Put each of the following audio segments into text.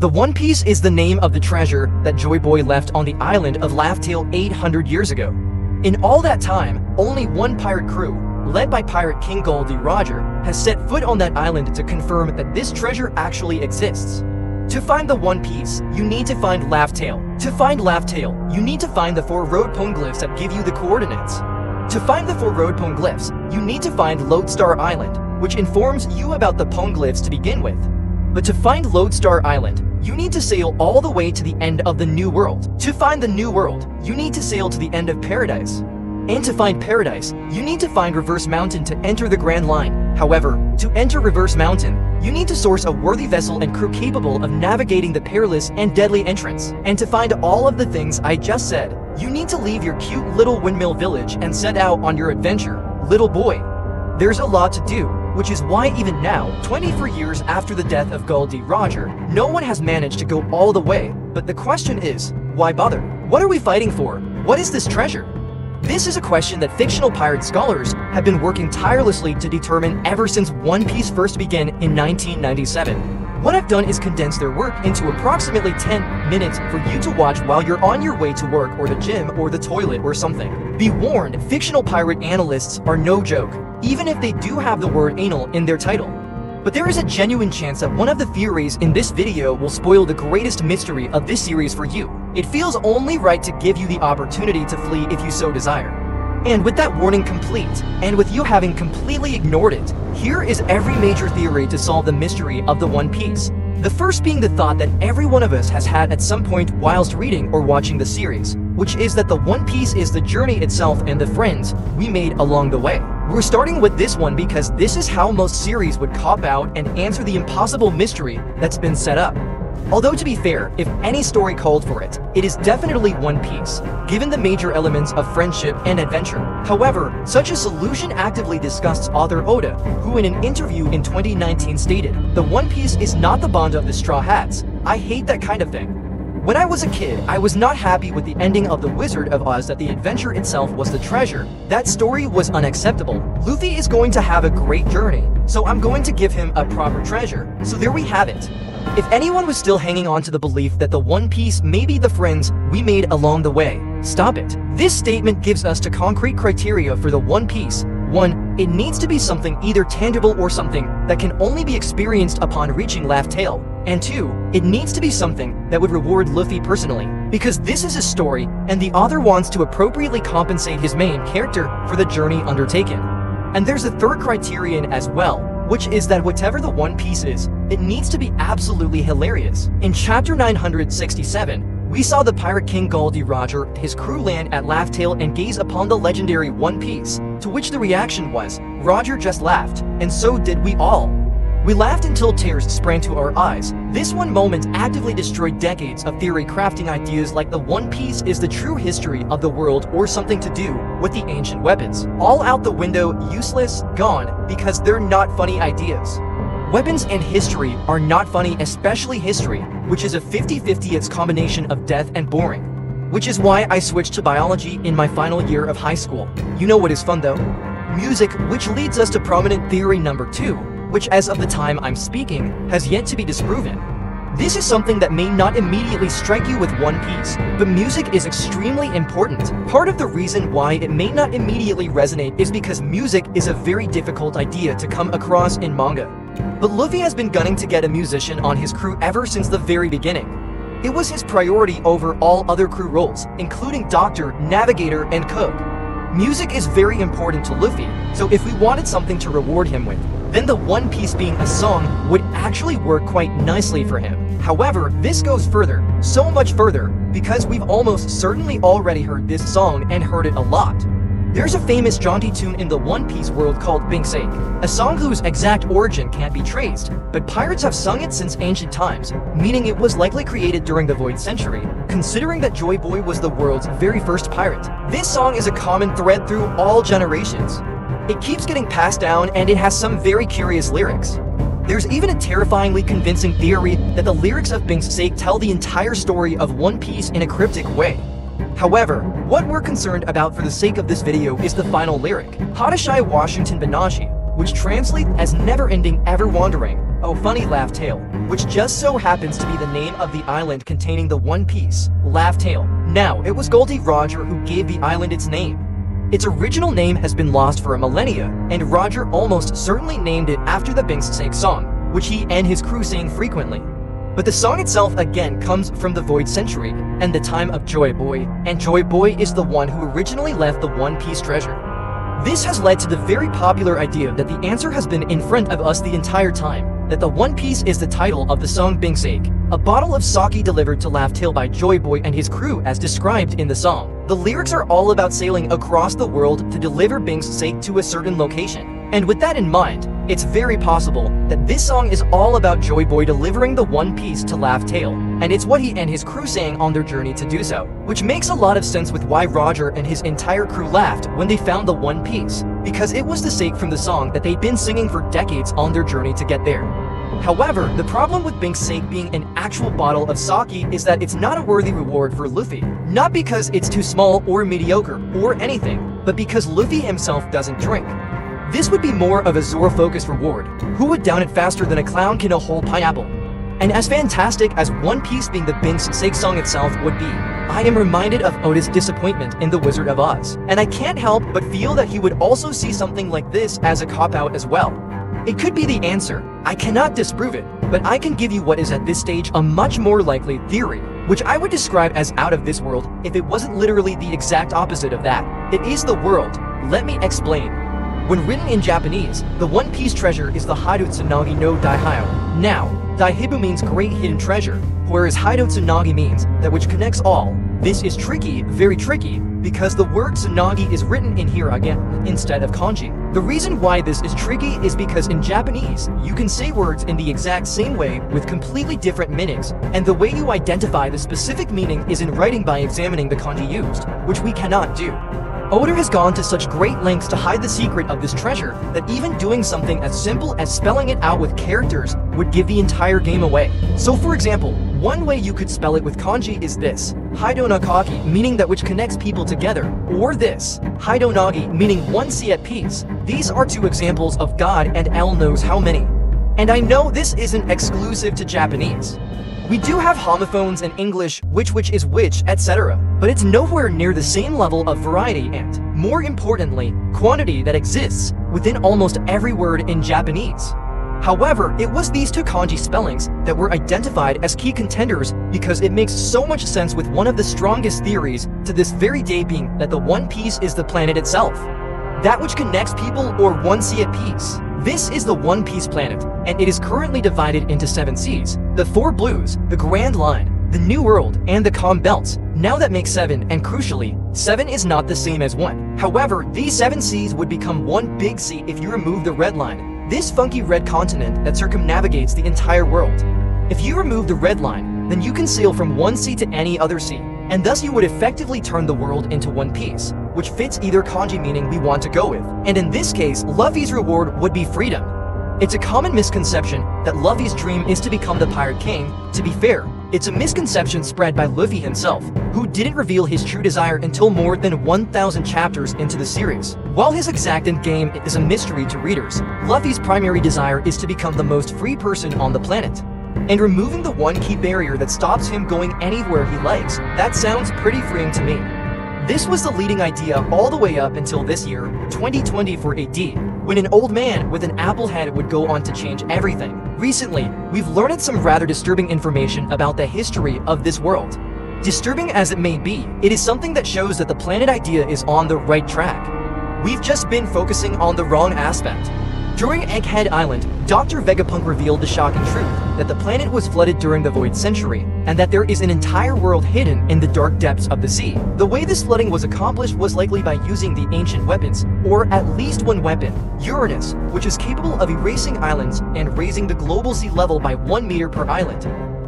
The One Piece is the name of the treasure that Joy Boy left on the island of Laugh Tale 800 years ago. In all that time, only one pirate crew, led by Pirate King Gol D. Roger, has set foot on that island to confirm that this treasure actually exists. To find the One Piece, you need to find Laugh Tale. To find Laugh Tale, you need to find the 4 road poneglyphs that give you the coordinates. To find the 4 road poneglyphs, you need to find Lodestar Island, which informs you about the poneglyphs to begin with. But to find Lodestar Island, you need to sail all the way to the end of the New World. To find the New World, you need to sail to the end of Paradise. And to find Paradise, you need to find Reverse Mountain to enter the Grand Line. However, to enter Reverse Mountain, you need to source a worthy vessel and crew capable of navigating the perilous and deadly entrance. And to find all of the things I just said, you need to leave your cute little windmill village and set out on your adventure, little boy. There's a lot to do, which is why even now, 24 years after the death of Gol D. Roger, no one has managed to go all the way. But the question is, why bother? What are we fighting for? What is this treasure? This is a question that fictional pirate scholars have been working tirelessly to determine ever since One Piece first began in 1997. What I've done is condense their work into approximately 10 minutes for you to watch while you're on your way to work or the gym or the toilet or something. Be warned, fictional pirate analysts are no joke, even if they do have the word anal in their title. But there is a genuine chance that one of the theories in this video will spoil the greatest mystery of this series for you. It feels only right to give you the opportunity to flee if you so desire. And with that warning complete, and with you having completely ignored it, here is every major theory to solve the mystery of the One Piece. The first being the thought that every one of us has had at some point whilst reading or watching the series, which is that the One Piece is the journey itself and the friends we made along the way. We're starting with this one because this is how most series would cop out and answer the impossible mystery that's been set up. Although to be fair, if any story called for it, it is definitely One Piece, given the major elements of friendship and adventure. However, such a solution actively disgusts author Oda, who in an interview in 2019 stated, "The One Piece is not the bond of the Straw Hats. I hate that kind of thing. When I was a kid, I was not happy with the ending of The Wizard of Oz that the adventure itself was the treasure. That story was unacceptable. Luffy is going to have a great journey, so I'm going to give him a proper treasure." So there we have it. If anyone was still hanging on to the belief that the One Piece may be the friends we made along the way, stop it. This statement gives us the concrete criteria for the One Piece. 1. It needs to be something either tangible or something that can only be experienced upon reaching Laugh Tale. And 2. It needs to be something that would reward Luffy personally, because this is a story and the author wants to appropriately compensate his main character for the journey undertaken. And there's a third criterion as well, which is that whatever the One Piece is, it needs to be absolutely hilarious. In chapter 967, we saw the Pirate King Gol D. Roger and his crew land at Laugh Tale and gaze upon the legendary One Piece, to which the reaction was, Roger just laughed, and so did we all. We laughed until tears sprang to our eyes. This one moment actively destroyed decades of theory crafting ideas like the One Piece is the true history of the world or something to do with the ancient weapons. All out the window, useless, gone, because they're not funny ideas. Weapons and history are not funny, especially history, which is a 50-50 its combination of death and boring. Which is why I switched to biology in my final year of high school. You know what is fun though? Music, which leads us to prominent theory number 2, which as of the time I'm speaking, has yet to be disproven. This is something that may not immediately strike you with One Piece, but music is extremely important. Part of the reason why it may not immediately resonate is because music is a very difficult idea to come across in manga. But Luffy has been gunning to get a musician on his crew ever since the very beginning. It was his priority over all other crew roles, including Doctor, Navigator, and Cook. Music is very important to Luffy, so if we wanted something to reward him with, then the One Piece being a song would actually work quite nicely for him. However, this goes further, so much further, because we've almost certainly already heard this song and heard it a lot. There's a famous jaunty tune in the One Piece world called Bink's Ache, a song whose exact origin can't be traced, but pirates have sung it since ancient times, meaning it was likely created during the Void Century, considering that Joy Boy was the world's very first pirate. This song is a common thread through all generations. It keeps getting passed down and it has some very curious lyrics. There's even a terrifyingly convincing theory that the lyrics of Bink's Ache tell the entire story of One Piece in a cryptic way. However, what we're concerned about for the sake of this video is the final lyric, Hadashai Washington Banashi, which translates as never-ending, ever-wandering. Oh, funny laugh tale, which just so happens to be the name of the island containing the One Piece, Laugh Tale. Now, it was Goldie Roger who gave the island its name. Its original name has been lost for a millennia, and Roger almost certainly named it after the Binks' Sake song, which he and his crew sang frequently. But the song itself again comes from the Void Century and the time of Joy Boy, and Joy Boy is the one who originally left the One Piece treasure. This has led to the very popular idea that the answer has been in front of us the entire time, that the One Piece is the title of the song Binks' Sake, a bottle of sake delivered to Laugh Tale by Joy Boy and his crew as described in the song. The lyrics are all about sailing across the world to deliver Binks' Sake to a certain location. And with that in mind, it's very possible that this song is all about Joy Boy delivering the One Piece to Laugh Tale, and it's what he and his crew sang on their journey to do so, which makes a lot of sense with why Roger and his entire crew laughed when they found the One Piece, because it was the sake from the song that they'd been singing for decades on their journey to get there. However, the problem with Binks' Sake being an actual bottle of sake is that it's not a worthy reward for Luffy. Not because it's too small or mediocre or anything, but because Luffy himself doesn't drink. This would be more of a Zoro-focused reward. Who would down it faster than a clown can a whole pineapple? And as fantastic as One Piece being the Binks' Sake song itself would be, I am reminded of Oda's disappointment in The Wizard of Oz, and I can't help but feel that he would also see something like this as a cop-out as well. It could be the answer. I cannot disprove it, but I can give you what is at this stage a much more likely theory, which I would describe as out of this world if it wasn't literally the exact opposite of that. It is the world. Let me explain. When written in Japanese, the One Piece treasure is the Haidotsunagi no Daihyo. Now, Daihibu means great hidden treasure, whereas Haidotsunagi means that which connects all. This is tricky, very tricky, because the word tsunagi is written in here again, instead of kanji. The reason why this is tricky is because in Japanese, you can say words in the exact same way with completely different meanings, and the way you identify the specific meaning is in writing by examining the kanji used, which we cannot do. Oda has gone to such great lengths to hide the secret of this treasure that even doing something as simple as spelling it out with characters would give the entire game away. So for example, one way you could spell it with kanji is this, Haidonakaki, meaning that which connects people together, or this, Haidonagi, meaning one sea at peace. These are two examples of God and L knows how many. And I know this isn't exclusive to Japanese. We do have homophones in English, which is which, etc. But it's nowhere near the same level of variety and, more importantly, quantity that exists within almost every word in Japanese. However, it was these two kanji spellings that were identified as key contenders because it makes so much sense with one of the strongest theories to this very day being that the One Piece is the planet itself. That which connects people or one sea at peace. This is the One Piece planet, and it is currently divided into 7 seas, the 4 blues, the Grand Line, the New World, and the Calm Belts. Now that makes 7, and crucially, 7 is not the same as 1. However, these 7 seas would become one big sea if you remove the Red Line, this funky red continent that circumnavigates the entire world. If you remove the Red Line, then you can sail from one sea to any other sea, and thus you would effectively turn the world into one piece, which fits either kanji meaning we want to go with. And in this case, Luffy's reward would be freedom. It's a common misconception that Luffy's dream is to become the Pirate King. To be fair, it's a misconception spread by Luffy himself, who didn't reveal his true desire until more than 1,000 chapters into the series. While his exact end game is a mystery to readers, Luffy's primary desire is to become the most free person on the planet. And removing the one key barrier that stops him going anywhere he likes, that sounds pretty freeing to me. This was the leading idea all the way up until this year, 2024 AD, when an old man with an apple head would go on to change everything. Recently, we've learned some rather disturbing information about the history of this world. Disturbing as it may be, it is something that shows that the planet idea is on the right track. We've just been focusing on the wrong aspect. During Egghead Island, Dr. Vegapunk revealed the shocking truth that the planet was flooded during the Void Century, and that there is an entire world hidden in the dark depths of the sea. The way this flooding was accomplished was likely by using the ancient weapons, or at least one weapon, Uranus, which is capable of erasing islands and raising the global sea level by 1 meter per island.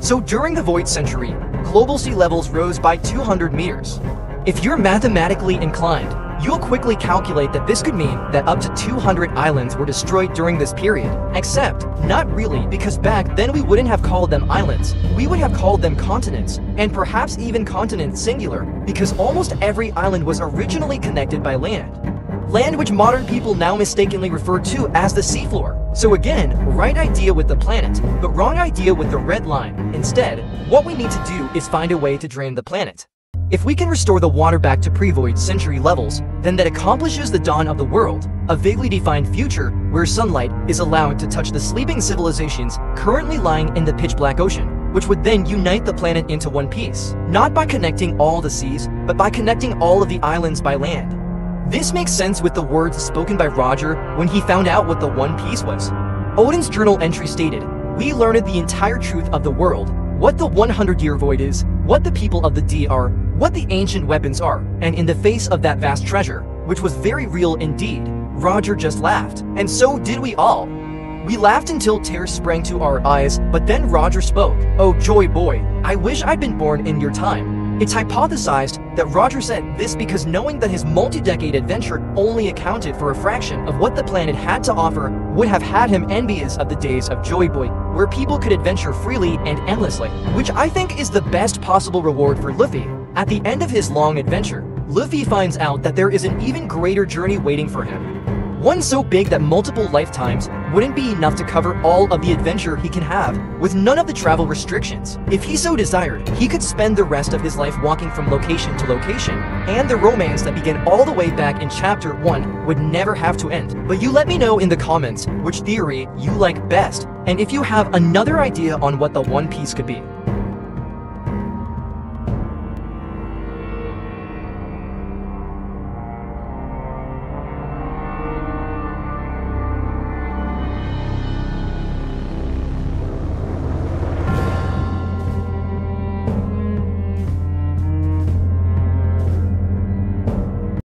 So during the Void Century, global sea levels rose by 200 meters. If you're mathematically inclined, you'll quickly calculate that this could mean that up to 200 islands were destroyed during this period. Except, not really, because back then we wouldn't have called them islands. We would have called them continents, and perhaps even continents singular, because almost every island was originally connected by land. land which modern people now mistakenly refer to as the seafloor. So again, right idea with the planet, but wrong idea with the red line. Instead, what we need to do is find a way to drain the planet. If we can restore the water back to pre-void century levels, then that accomplishes the dawn of the world, a vaguely defined future where sunlight is allowed to touch the sleeping civilizations currently lying in the pitch-black ocean, which would then unite the planet into one piece, not by connecting all the seas, but by connecting all of the islands by land. This makes sense with the words spoken by Roger when he found out what the One Piece was. Odin's journal entry stated, "We learned the entire truth of the world, what the 100-year void is, what the people of the D are, what the ancient weapons are, and in the face of that vast treasure, which was very real indeed, Roger just laughed, and so did we all. We laughed until tears sprang to our eyes, but then Roger spoke. Oh, Joy Boy, I wish I'd been born in your time." It's hypothesized that Roger said this because knowing that his multi-decade adventure only accounted for a fraction of what the planet had to offer would have had him envious of the days of Joy Boy, where people could adventure freely and endlessly, which I think is the best possible reward for Luffy. At the end of his long adventure, Luffy finds out that there is an even greater journey waiting for him. One so big that multiple lifetimes wouldn't be enough to cover all of the adventure he can have with none of the travel restrictions. If he so desired, he could spend the rest of his life walking from location to location, and the romance that began all the way back in chapter 1 would never have to end. But you let me know in the comments which theory you like best, and if you have another idea on what the One Piece could be.